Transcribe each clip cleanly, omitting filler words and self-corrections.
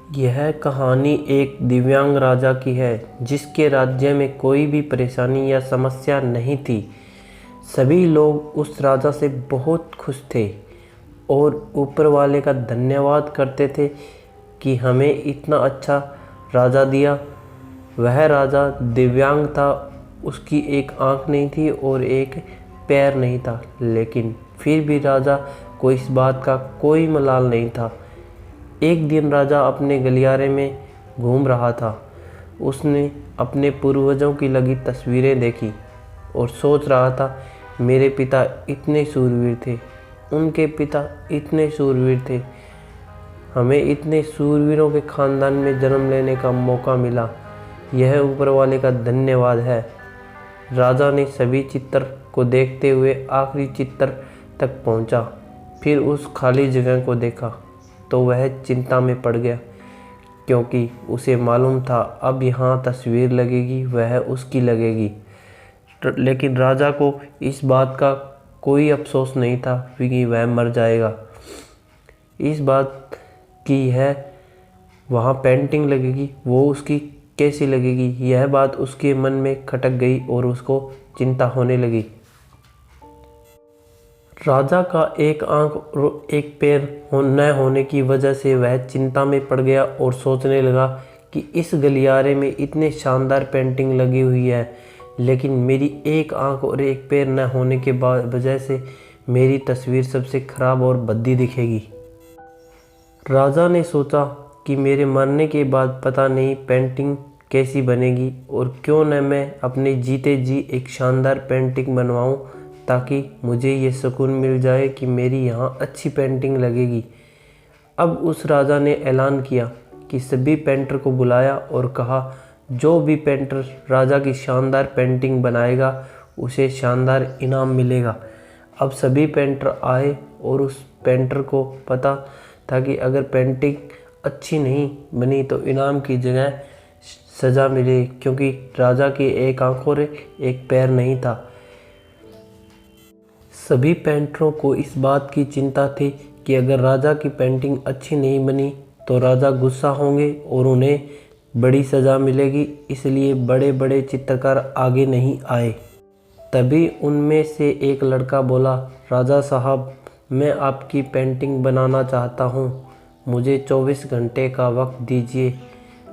यह कहानी एक दिव्यांग राजा की है जिसके राज्य में कोई भी परेशानी या समस्या नहीं थी। सभी लोग उस राजा से बहुत खुश थे और ऊपर वाले का धन्यवाद करते थे कि हमें इतना अच्छा राजा दिया। वह राजा दिव्यांग था, उसकी एक आँख नहीं थी और एक पैर नहीं था, लेकिन फिर भी राजा को इस बात का कोई मलाल नहीं था। एक दिन राजा अपने गलियारे में घूम रहा था। उसने अपने पूर्वजों की लगी तस्वीरें देखी और सोच रहा था, मेरे पिता इतने शूरवीर थे, उनके पिता इतने शूरवीर थे, हमें इतने शूरवीरों के ख़ानदान में जन्म लेने का मौका मिला। यह ऊपर वाले का धन्यवाद है। राजा ने सभी चित्र को देखते हुए आखिरी चित्र तक पहुंचा। फिर उस खाली जगह को देखा तो वह चिंता में पड़ गया, क्योंकि उसे मालूम था अब यहाँ तस्वीर लगेगी वह उसकी लगेगी। लेकिन राजा को इस बात का कोई अफसोस नहीं था कि वह मर जाएगा। इस बात की है वहाँ पेंटिंग लगेगी, वो उसकी कैसी लगेगी, यह बात उसके मन में खटक गई और उसको चिंता होने लगी। राजा का एक आंख और एक पैर न होने की वजह से वह चिंता में पड़ गया और सोचने लगा कि इस गलियारे में इतने शानदार पेंटिंग लगी हुई है, लेकिन मेरी एक आंख और एक पैर न होने के वजह से मेरी तस्वीर सबसे ख़राब और भद्दी दिखेगी। राजा ने सोचा कि मेरे मरने के बाद पता नहीं पेंटिंग कैसी बनेगी, और क्यों न मैं अपने जीते जी एक शानदार पेंटिंग बनवाऊं, ताकि मुझे ये सुकून मिल जाए कि मेरी यहाँ अच्छी पेंटिंग लगेगी। अब उस राजा ने ऐलान किया कि सभी पेंटर को बुलाया और कहा, जो भी पेंटर राजा की शानदार पेंटिंग बनाएगा उसे शानदार इनाम मिलेगा। अब सभी पेंटर आए और उस पेंटर को पता था कि अगर पेंटिंग अच्छी नहीं बनी तो इनाम की जगह सज़ा मिले, क्योंकि राजा की एक आंख और एक पैर नहीं था। सभी पेंटरों को इस बात की चिंता थी कि अगर राजा की पेंटिंग अच्छी नहीं बनी तो राजा गुस्सा होंगे और उन्हें बड़ी सज़ा मिलेगी, इसलिए बड़े बड़े चित्रकार आगे नहीं आए। तभी उनमें से एक लड़का बोला, राजा साहब, मैं आपकी पेंटिंग बनाना चाहता हूँ, मुझे 24 घंटे का वक्त दीजिए।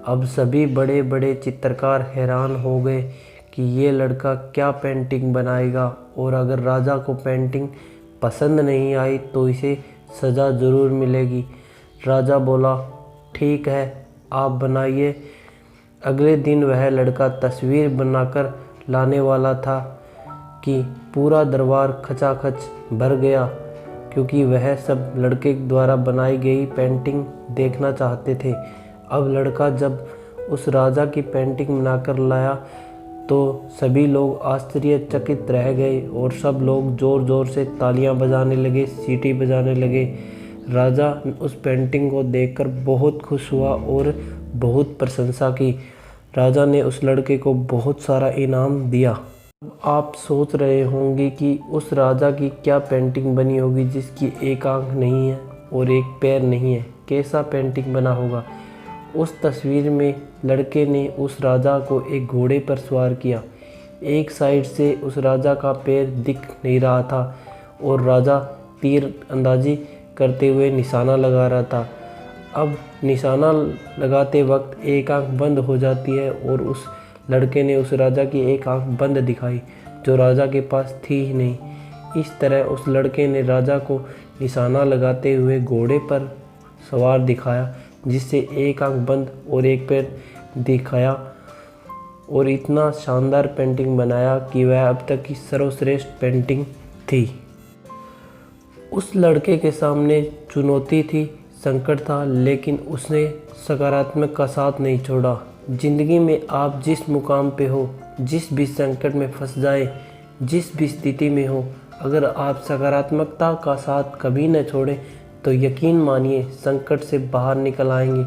अब सभी बड़े बड़े चित्रकार हैरान हो गए कि ये लड़का क्या पेंटिंग बनाएगा, और अगर राजा को पेंटिंग पसंद नहीं आई तो इसे सज़ा ज़रूर मिलेगी। राजा बोला, ठीक है, आप बनाइए। अगले दिन वह लड़का तस्वीर बनाकर लाने वाला था कि पूरा दरबार खचाखच भर गया, क्योंकि वह सब लड़के द्वारा बनाई गई पेंटिंग देखना चाहते थे। अब लड़का जब उस राजा की पेंटिंग बनाकर लाया तो सभी लोग आश्चर्यचकित रह गए और सब लोग ज़ोर ज़ोर से तालियां बजाने लगे, सीटी बजाने लगे। राजा उस पेंटिंग को देखकर बहुत खुश हुआ और बहुत प्रशंसा की। राजा ने उस लड़के को बहुत सारा इनाम दिया। आप सोच रहे होंगे कि उस राजा की क्या पेंटिंग बनी होगी जिसकी एक आंख नहीं है और एक पैर नहीं है, कैसा पेंटिंग बना होगा। उस तस्वीर में लड़के ने उस राजा को एक घोड़े पर सवार किया। एक साइड से उस राजा का पैर दिख नहीं रहा था और राजा तीर अंदाजी करते हुए निशाना लगा रहा था। अब निशाना लगाते वक्त एक आंख बंद हो जाती है और उस लड़के ने उस राजा की एक आंख बंद दिखाई, जो राजा के पास थी ही नहीं। इस तरह उस लड़के ने राजा को निशाना लगाते हुए घोड़े पर सवार दिखाया, जिससे एक आंख बंद और एक पैर दिखाया, और इतना शानदार पेंटिंग बनाया कि वह अब तक की सर्वश्रेष्ठ पेंटिंग थी। उस लड़के के सामने चुनौती थी, संकट था, लेकिन उसने सकारात्मक का साथ नहीं छोड़ा। ज़िंदगी में आप जिस मुकाम पे हो, जिस भी संकट में फंस जाए, जिस भी स्थिति में हो, अगर आप सकारात्मकता का साथ कभी न छोड़ें तो यकीन मानिए संकट से बाहर निकल आएंगे।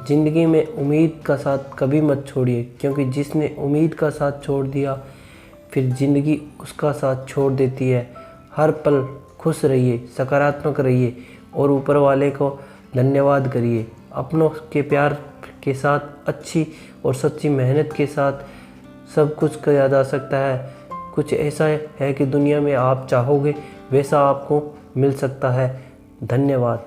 ज़िंदगी में उम्मीद का साथ कभी मत छोड़िए, क्योंकि जिसने उम्मीद का साथ छोड़ दिया फिर ज़िंदगी उसका साथ छोड़ देती है। हर पल खुश रहिए, सकारात्मक रहिए और ऊपर वाले को धन्यवाद करिए। अपनों के प्यार के साथ, अच्छी और सच्ची मेहनत के साथ सब कुछ किया जा सकता है। कुछ ऐसा है कि दुनिया में आप चाहोगे वैसा आपको मिल सकता है। धन्यवाद।